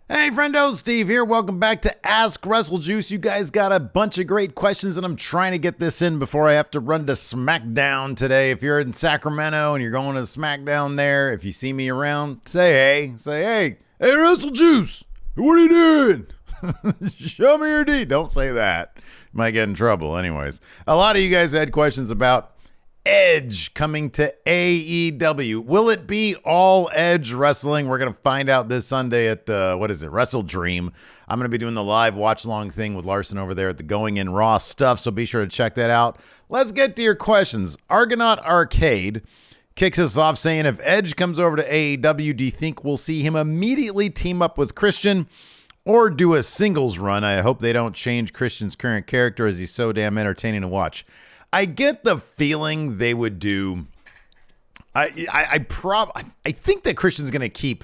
Hey friendo, Steve here. Welcome back to Ask WrestleJuice. You guys got a bunch of great questions and I'm trying to get this in before I have to run to SmackDown today. If you're in Sacramento and you're going to SmackDown there, if you see me around, say hey, WrestleJuice, what are you doing? Show me your D. Don't say that. You might get in trouble. Anyways, a lot of you guys had questions about Edge coming to AEW. Will it be all Edge wrestling? We're going to find out this Sunday at WrestleDream. I'm going to be doing the live watch-along thing with Larson over there at the Going In Raw stuff, so be sure to check that out. Let's get to your questions. Argonaut Arcade kicks us off saying, if Edge comes over to AEW, do you think we'll see him immediately team up with Christian or do a singles run? I hope they don't change Christian's current character as he's so damn entertaining to watch. I get the feeling they would do. I think that Christian's going to keep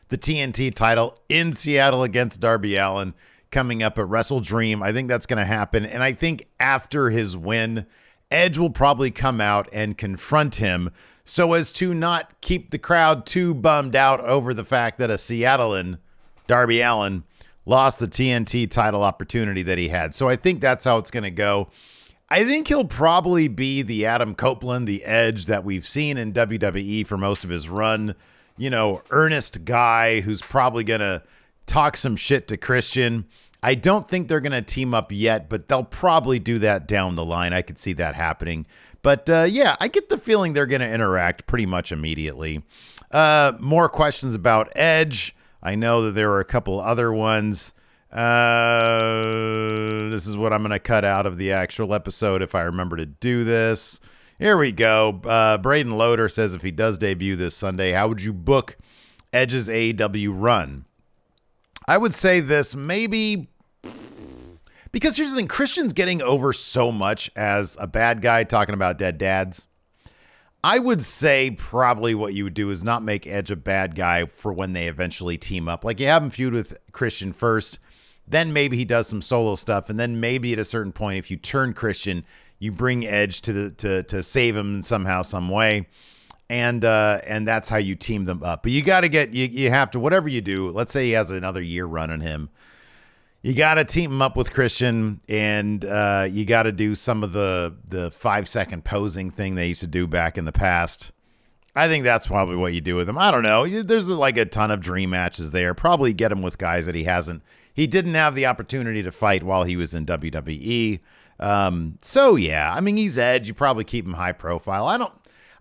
the TNT title in Seattle against Darby Allin coming up at WrestleDream. I think that's going to happen. And I think after his win, Edge will probably come out and confront him so as to not keep the crowd too bummed out over the fact that a Seattlean, Darby Allin, lost the TNT title opportunity that he had. So I think that's how it's going to go. I think he'll probably be the Adam Copeland, the Edge that we've seen in WWE for most of his run. You know, earnest guy who's probably going to talk some shit to Christian. I don't think they're going to team up yet, but they'll probably do that down the line. I could see that happening. But yeah, I get the feeling they're going to interact pretty much immediately. More questions about Edge. I know that there were a couple other ones. This is what I'm going to cut out of the actual episode if I remember to do this. Here we go. Braden Loader says, if he does debut this Sunday, how would you book Edge's AEW run? I would say this, maybe, because here's the thing, Christian's getting over so much as a bad guy talking about dead dads. I would say probably what you would do is not make Edge a bad guy for when they eventually team up. Like, you have him feud with Christian first, then maybe he does some solo stuff, and then maybe at a certain point, if you turn Christian, you bring Edge to save him somehow, some way, and that's how you team them up. But you got to you have to, whatever you do. Let's say he has another year run on him. You got to team him up with Christian, and you got to do some of the 5-second posing thing they used to do back in the past. I think that's probably what you do with him. I don't know. There's like a ton of dream matches there. Probably get him with guys that he didn't have the opportunity to fight while he was in WWE. So yeah, I mean, he's Edge. You probably keep him high profile.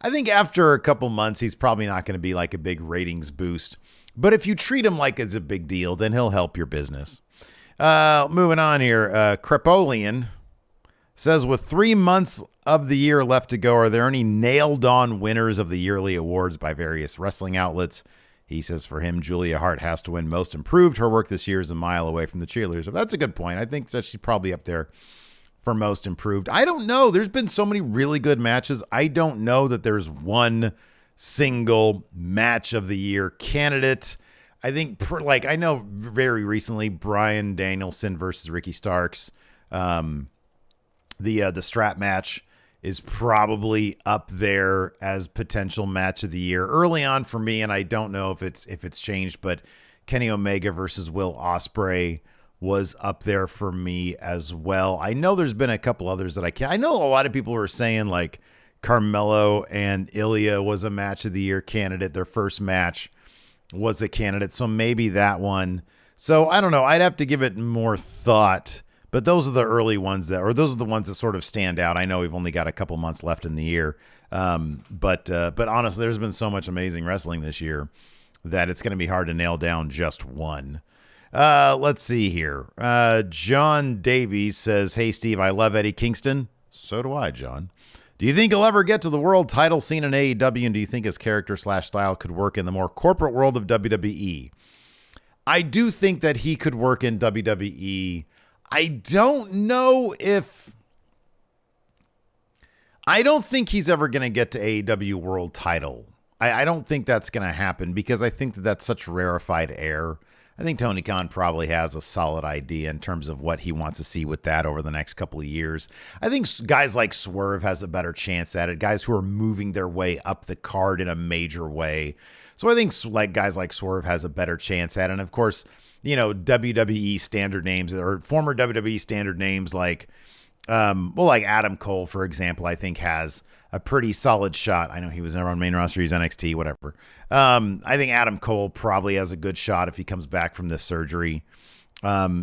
I think after a couple months, he's probably not going to be like a big ratings boost. But if you treat him like it's a big deal, then he'll help your business. Moving on here. Crepolian says, with 3 months of the year left to go, are there any nailed on winners of the yearly awards by various wrestling outlets? He says for him, Julia Hart has to win Most Improved. Her work this year is a mile away from the cheerleaders. So that's a good point. I think that she's probably up there for Most Improved. I don't know. There's been so many really good matches. I don't know that there's one single match of the year candidate. I think, I know very recently, Bryan Danielson versus Ricky Starks, the strap match is probably up there as potential match of the year early on for me. And I don't know if it's changed, but Kenny Omega versus Will Ospreay was up there for me as well. I know there's been a couple others that I know a lot of people were saying like Carmelo and Ilya was a match of the year candidate. Their first match was a candidate. So maybe that one. So I don't know. I'd have to give it more thought. But those are the early ones those are the ones that sort of stand out. I know we've only got a couple months left in the year. But honestly, there's been so much amazing wrestling this year that it's going to be hard to nail down just one. Let's see here. John Davies says, hey, Steve, I love Eddie Kingston. So do I, John. Do you think he'll ever get to the world title scene in AEW? And do you think his character / style could work in the more corporate world of WWE? I do think that he could work in WWE. I don't think he's ever going to get to AEW world title. I don't think that's going to happen because I think that that's such rarefied air. I think Tony Khan probably has a solid idea in terms of what he wants to see with that over the next couple of years. I think guys like Swerve has a better chance at it. Guys who are moving their way up the card in a major way. So I think like guys like Swerve has a better chance at it. And of course, WWE standard names or former WWE standard names like, like Adam Cole, for example, I think has a pretty solid shot. I know he was never on main roster. He's NXT, whatever. I think Adam Cole probably has a good shot if he comes back from this surgery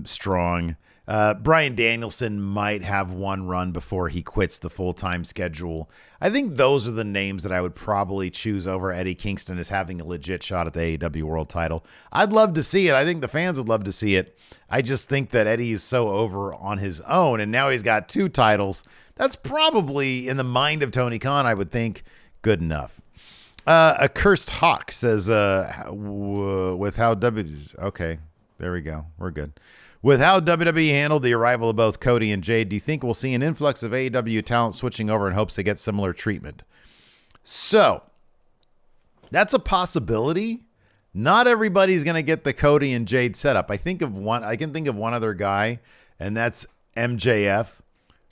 strong. Bryan Danielson might have one run before he quits the full-time schedule. I think those are the names that I would probably choose over Eddie Kingston as having a legit shot at the AEW World title. I'd love to see it. I think the fans would love to see it. I just think that Eddie is so over on his own, and now he's got 2 titles. That's probably, in the mind of Tony Khan, I would think, good enough. A Cursed Hawk says, with how okay, there we go. We're good. With how WWE handled the arrival of both Cody and Jade, do you think we'll see an influx of AEW talent switching over in hopes they get similar treatment? So, that's a possibility. Not everybody's going to get the Cody and Jade setup. I can think of one other guy, and that's MJF,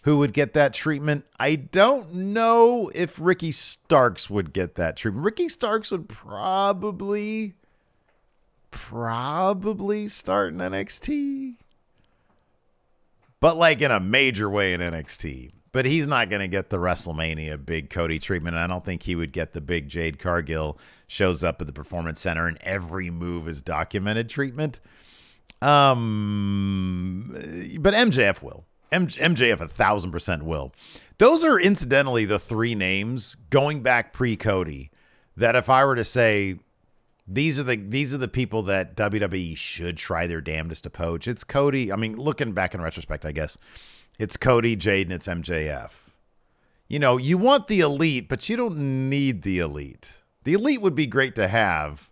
who would get that treatment. I don't know if Ricky Starks would get that treatment. Ricky Starks would probably start in NXT, but like in a major way in NXT. But he's not going to get the WrestleMania big Cody treatment. And I don't think he would get the big Jade Cargill shows up at the Performance Center and every move is documented treatment. But MJF will. MJF 1,000% will. Those are incidentally the 3 names going back pre-Cody that if I were to say, these are the people that WWE should try their damnedest to poach. It's Cody. I mean, looking back in retrospect, I guess it's Cody, Jade, and it's MJF. You want the elite, but you don't need the elite. The elite would be great to have,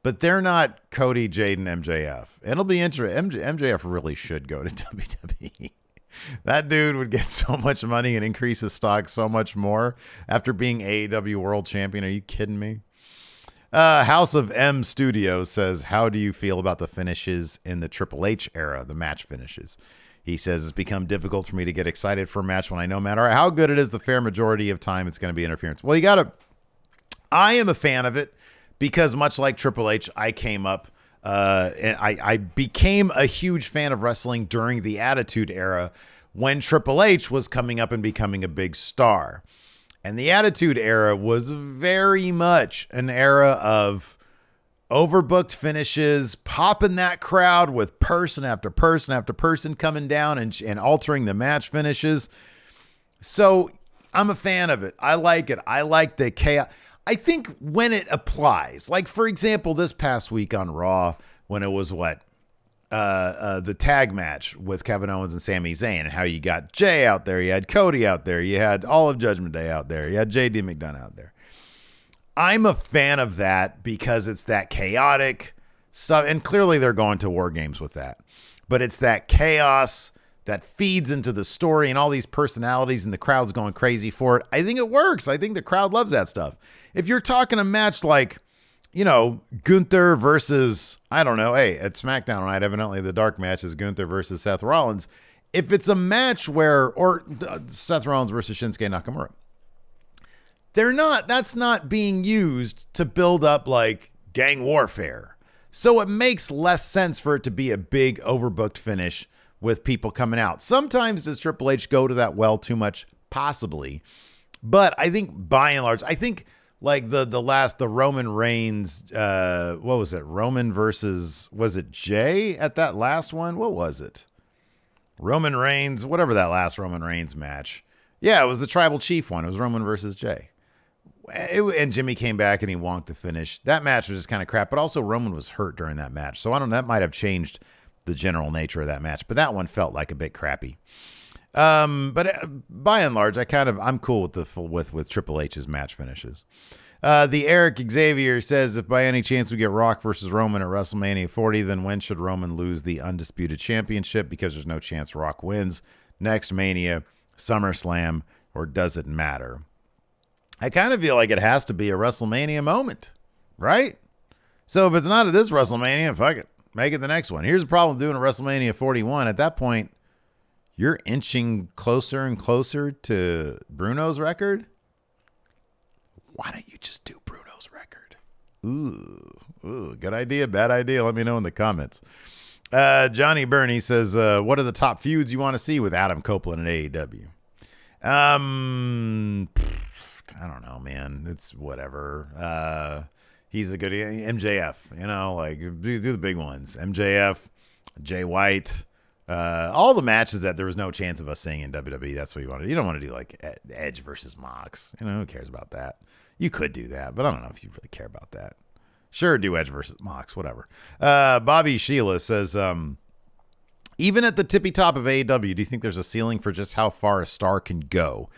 but they're not Cody, Jade, and MJF. And it'll be interesting. MJF really should go to WWE. That dude would get so much money and increase his stock so much more after being AEW World Champion. Are you kidding me? House of M Studios says, how do you feel about the finishes in the Triple H era, the match finishes? He says, it's become difficult for me to get excited for a match when I know no matter how good it is, the fair majority of time it's going to be interference. Well, I am a fan of it because much like Triple H, I came up and I became a huge fan of wrestling during the Attitude Era when Triple H was coming up and becoming a big star. And the Attitude Era was very much an era of overbooked finishes, popping that crowd with person after person after person coming down and altering the match finishes. So I'm a fan of it. I like it. I like the chaos. I think when it applies, like for example, this past week on Raw, when it was the tag match with Kevin Owens and Sami Zayn, and how you got Jay out there, you had Cody out there, you had all of Judgment Day out there, you had JD McDonough out there. I'm a fan of that because it's that chaotic stuff, and clearly they're going to War Games with that, but it's that chaos that feeds into the story and all these personalities and the crowd's going crazy for it. I think it works. I think the crowd loves that stuff. If you're talking a match like, Gunther versus, I don't know, hey, at SmackDown, right? Evidently the dark match is Gunther versus Seth Rollins. If it's a match or Seth Rollins versus Shinsuke Nakamura, that's not being used to build up like gang warfare. So it makes less sense for it to be a big overbooked finish with people coming out. Sometimes does Triple H go to that well too much? Possibly. But I think by and large, like the Roman Reigns, what was it? Roman versus, was it Jay at that last one? What was it? Roman Reigns, whatever that last Roman Reigns match. Yeah, it was the Tribal Chief one. It was Roman versus Jay. And Jimmy came back and he wonked the finish. That match was just kind of crap, but also Roman was hurt during that match. So I don't know, that might have changed the general nature of that match, but that one felt like a bit crappy. But by and large, I'm cool with Triple H's match finishes. The Eric Xavier says, if by any chance we get Rock versus Roman at WrestleMania 40, then when should Roman lose the undisputed championship? Because there's no chance Rock wins next Mania, SummerSlam, or does it matter? I kind of feel like it has to be a WrestleMania moment, right? So if it's not at this WrestleMania, fuck it. Make it the next one. Here's the problem doing a WrestleMania 41. At that point, you're inching closer and closer to Bruno's record. Why don't you just do Bruno's record? Ooh, good idea, bad idea. Let me know in the comments. Johnny Burney says, what are the top feuds you want to see with Adam Copeland and AEW? I don't know, man. It's whatever. He's a good MJF, like do the big ones. MJF, Jay White, all the matches that there was no chance of us seeing in WWE. That's what you want to do. You don't want to do like Edge versus Mox. Who cares about that? You could do that, but I don't know if you really care about that. Sure, do Edge versus Mox, whatever. Bobby Sheila says, even at the tippy top of AEW, do you think there's a ceiling for just how far a star can go?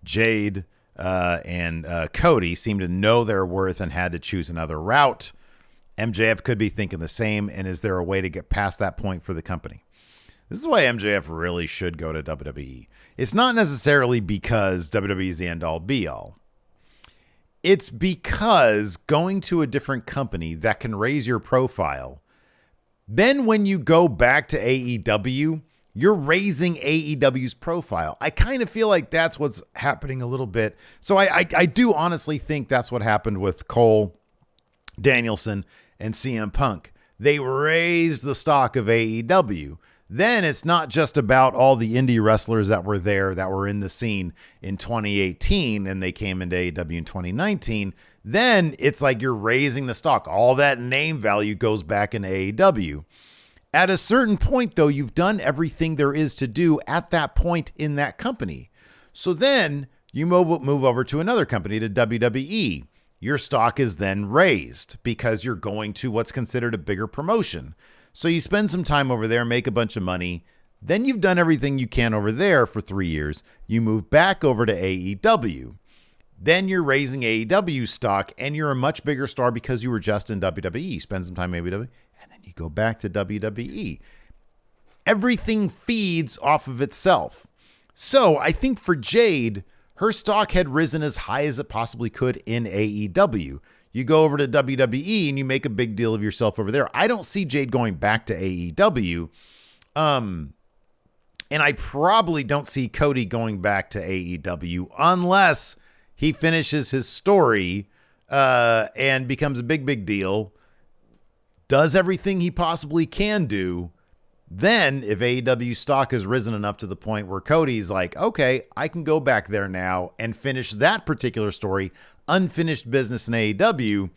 Jade and Cody seem to know their worth and had to choose another route. MJF could be thinking the same, and is there a way to get past that point for the company? This is why MJF really should go to WWE. It's not necessarily because WWE is the end-all, be-all. It's because going to a different company that can raise your profile, then when you go back to AEW, you're raising AEW's profile. I kind of feel like that's what's happening a little bit. So I do honestly think that's what happened with Cole, Danielson, and CM Punk. They raised the stock of AEW. Then it's not just about all the indie wrestlers that were there, that were in the scene in 2018, and they came into AEW in 2019. Then it's like you're raising the stock. All that name value goes back into AEW. At a certain point, though, you've done everything there is to do at that point in that company. So then you move over to another company, to WWE. Your stock is then raised because you're going to what's considered a bigger promotion. So you spend some time over there, make a bunch of money. Then you've done everything you can over there for 3 years. You move back over to AEW. Then you're raising AEW stock, and you're a much bigger star because you were just in WWE. You spend some time in AEW, and then you go back to WWE. Everything feeds off of itself. So I think for Jade, her stock had risen as high as it possibly could in AEW. You go over to WWE and you make a big deal of yourself over there. I don't see Jade going back to AEW. And I probably don't see Cody going back to AEW unless he finishes his story and becomes a big deal, does everything he possibly can do. Then if AEW stock has risen enough to the point where Cody's like, okay, I can go back there now and finish that particular story, unfinished business in AEW.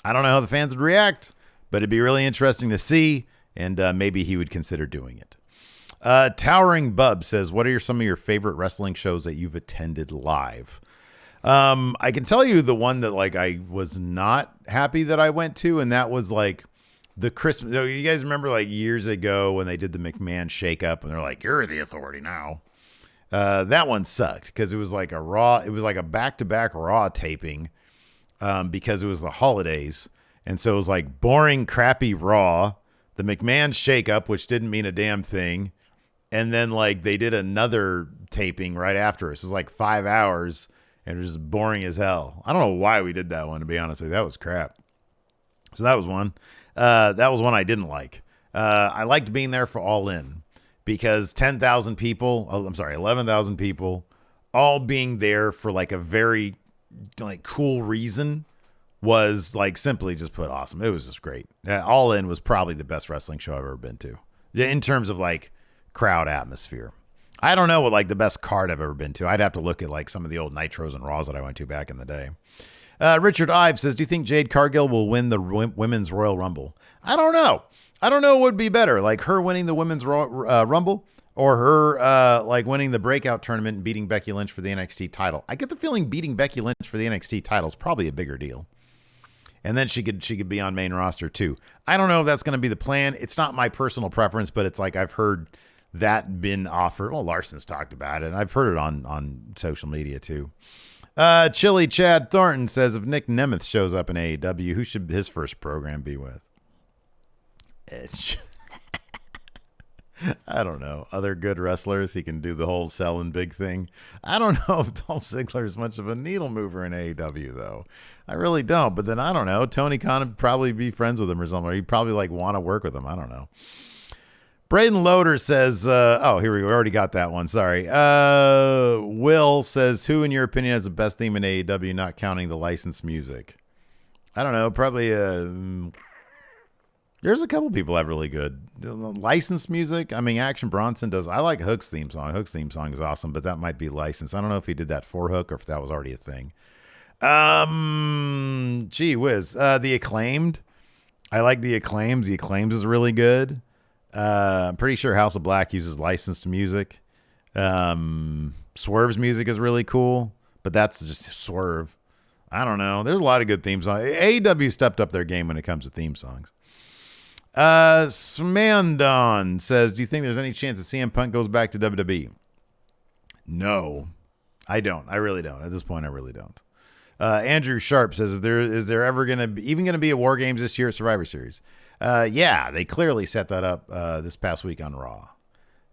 I don't know how the fans would react, but it'd be really interesting to see, and maybe he would consider doing it. Towering Bub says, what are some of your favorite wrestling shows that you've attended live? I can tell you the one that I was not happy that I went to, and that was the Christmas. You guys remember years ago when they did the McMahon shakeup and they're like, you're the authority now. That one sucked because it was like a Raw. It was like a back-to-back Raw taping because it was the holidays. And so it was like boring, crappy Raw, the McMahon shakeup, which didn't mean a damn thing. And then they did another taping right after us. It was like 5 hours and it was just boring as hell. I don't know why we did that one, to be honest with you. That was crap. So that was one. That was one I didn't like. I liked being there for All In. Because 11,000 people, all being there for a very cool reason was simply just put awesome. It was just great. All In was probably the best wrestling show I've ever been to in terms of crowd atmosphere. I don't know what the best card I've ever been to. I'd have to look at some of the old Nitros and Raws that I went to back in the day. Richard Ives says, do you think Jade Cargill will win the Women's Royal Rumble? I don't know. I don't know what would be better, her winning the Women's Rumble or her winning the Breakout Tournament and beating Becky Lynch for the NXT title. I get the feeling beating Becky Lynch for the NXT title is probably a bigger deal. And then she could be on main roster too. I don't know if that's going to be the plan. It's not my personal preference, but it's I've heard that been offered. Well, Larson's talked about it, and I've heard it on social media too. Chili Chad Thornton says, if Nick Nemeth shows up in AEW, who should his first program be with? I don't know. Other good wrestlers. He can do the whole selling big thing. I don't know if Dolph Ziggler is much of a needle mover in AEW, though. I really don't. But then I don't know. Tony Khan would probably be friends with him or something. Or he'd probably want to work with him. I don't know. Braden Loader says, here we go. We already got that one. Sorry. Will says, who in your opinion has the best theme in AEW, not counting the licensed music? I don't know, probably there's a couple people have really good licensed music. I mean, Action Bronson does. I like Hook's theme song. Hook's theme song is awesome, but that might be licensed. I don't know if he did that for Hook or if that was already a thing. Gee whiz. The Acclaimed. I like The Acclaims. The Acclaims is really good. I'm pretty sure House of Black uses licensed music. Swerve's music is really cool, but that's just Swerve. I don't know. There's a lot of good theme songs. AEW stepped up their game when it comes to theme songs. Smandon says, do you think there's any chance that CM Punk goes back to WWE? No, I don't. I really don't. At this point, I really don't. Andrew Sharp says, is there ever going to be a War Games this year at Survivor Series? Yeah, they clearly set that up this past week on Raw.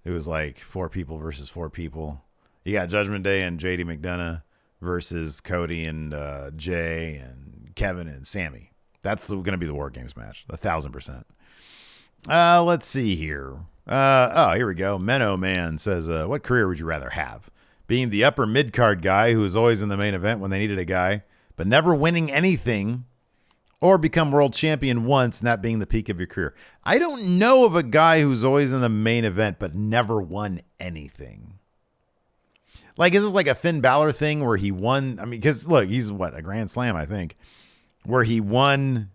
It was like 4 people versus 4 people. You got Judgment Day and JD McDonough versus Cody and Jay and Kevin and Sammy. That's going to be the War Games match, 1,000%. Let's see here. Here we go. Menno Man says, what career would you rather have? Being the upper mid-card guy who is always in the main event when they needed a guy, but never winning anything, or become world champion once and that being the peak of your career? I don't know of a guy who's always in the main event but never won anything. Like, is this like a Finn Balor thing where he won? I mean, because look, he's a Grand Slam, I think, where he's won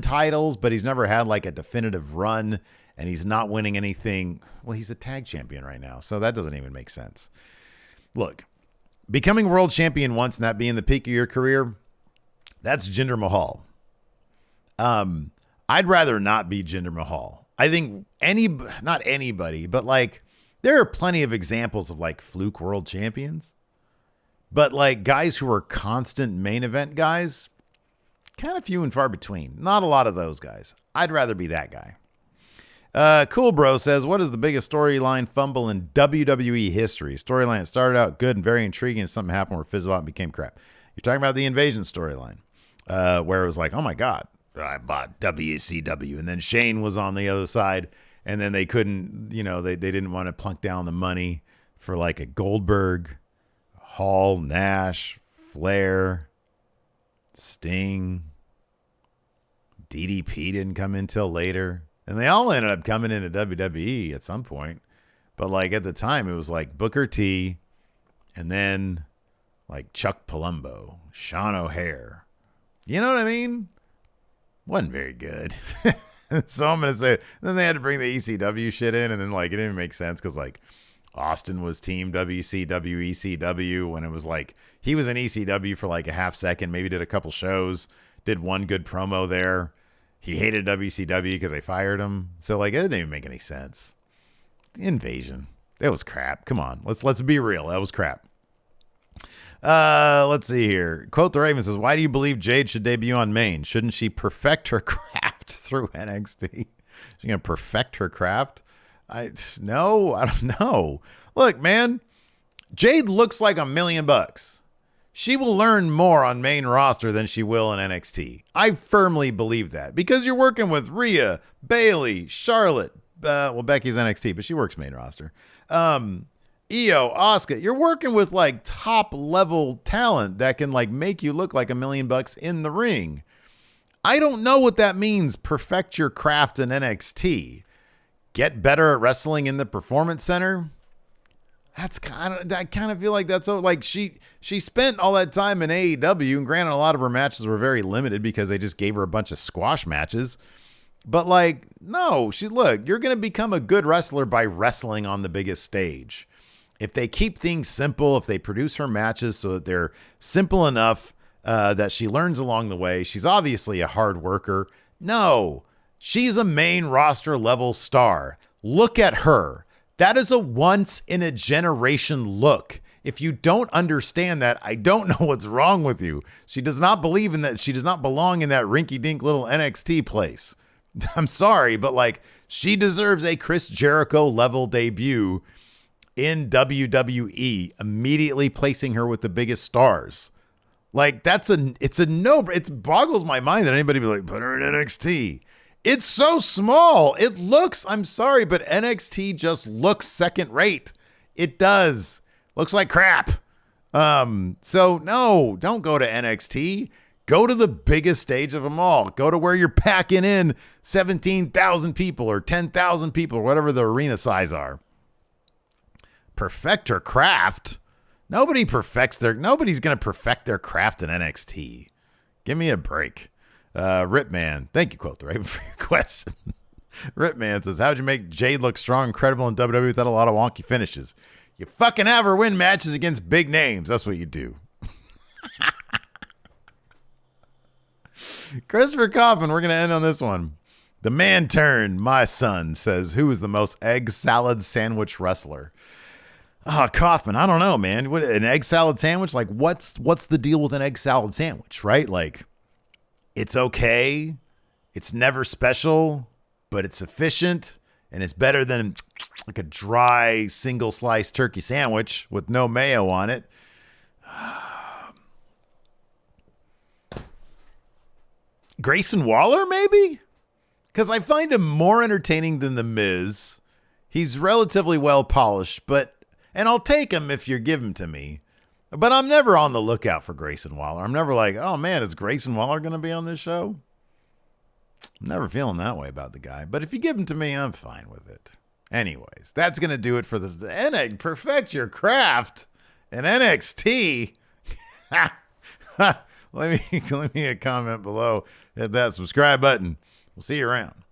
titles, but he's never had like a definitive run and he's not winning anything. Well, he's a tag champion right now, so that doesn't even make sense. Look, becoming world champion once and that being the peak of your career, that's Jinder Mahal. I'd rather not be Jinder Mahal. I think not anybody, but like there are plenty of examples of like fluke world champions, but like guys who are constant main event guys, kind of few and far between. Not a lot of those guys. I'd rather be that guy. Cool Bro says, what is the biggest storyline fumble in WWE history? Storyline started out good and very intriguing, and something happened where it fizzled out and became crap. You're talking about the Invasion storyline, where it was like, oh my God, I bought WCW, and then Shane was on the other side, and then they couldn't, they didn't want to plunk down the money for like a Goldberg, Hall, Nash, Flair, Sting. DDP didn't come in till later. And they all ended up coming into WWE at some point. But like at the time, it was like Booker T and then like Chuck Palumbo, Sean O'Hare. You know what I mean? Wasn't very good. So I'm going to say, then they had to bring the ECW shit in, and then like it didn't make sense because like Austin was team WCW, ECW, when it was like he was in ECW for like a half second, maybe did a couple shows, did one good promo there. He hated WCW because they fired him. So like it didn't even make any sense. The Invasion. It was crap. Come on. Let's be real. That was crap. Let's see here. Quote the Raven says, why do you believe Jade should debut on Main? Shouldn't she perfect her craft through NXT? She's gonna perfect her craft? I don't know. Look, man, Jade looks like $1 million. She will learn more on main roster than she will in NXT. I firmly believe that because you're working with Rhea, Bayley, Charlotte. Becky's NXT, but she works main roster. Io, Asuka. You're working with like top level talent that can like make you look like $1 million in the ring. I don't know what that means. Perfect your craft in NXT. Get better at wrestling in the Performance Center. I kind of feel like that's like she spent all that time in AEW, and granted a lot of her matches were very limited because they just gave her a bunch of squash matches. But like, no, you're going to become a good wrestler by wrestling on the biggest stage. If they keep things simple, if they produce her matches so that they're simple enough that she learns along the way, she's obviously a hard worker. No, she's a main roster level star. Look at her. That is a once in a generation look. If you don't understand that, I don't know what's wrong with you. She does not believe in that. She does not belong in that rinky dink little NXT place. I'm sorry, but like she deserves a Chris Jericho level debut in WWE, immediately placing her with the biggest stars. Like it boggles my mind that anybody be like, put her in NXT. It's so small. It looks, I'm sorry, but NXT just looks second rate. It does. Looks like crap. So no, don't go to NXT. Go to the biggest stage of them all. Go to where you're packing in 17,000 people or 10,000 people or whatever the arena size are. Perfect her craft. Nobody's going to perfect their craft in NXT. Give me a break. Ripman, thank you, Quote the Raven, for your question. Ripman says, how'd you make Jade look strong and credible in WWE without a lot of wonky finishes? You fucking have her win matches against big names. That's what you do. Christopher Coffin, we're going to end on this one. The man turned, my son, says, who is the most egg salad sandwich wrestler? Kaufman, I don't know, man. What, an egg salad sandwich? Like, what's the deal with an egg salad sandwich, right? Like, it's okay. It's never special, but it's efficient, and it's better than like a dry single slice turkey sandwich with no mayo on it. Grayson Waller, maybe? Because I find him more entertaining than The Miz. He's relatively well polished, and I'll take him if you give him to me. But I'm never on the lookout for Grayson Waller. I'm never like, oh man, is Grayson Waller going to be on this show? I'm never feeling that way about the guy. But if you give him to me, I'm fine with it. Anyways, that's going to do it for the NXT. Perfect your craft in NXT. Let me a comment below. Hit that subscribe button. We'll see you around.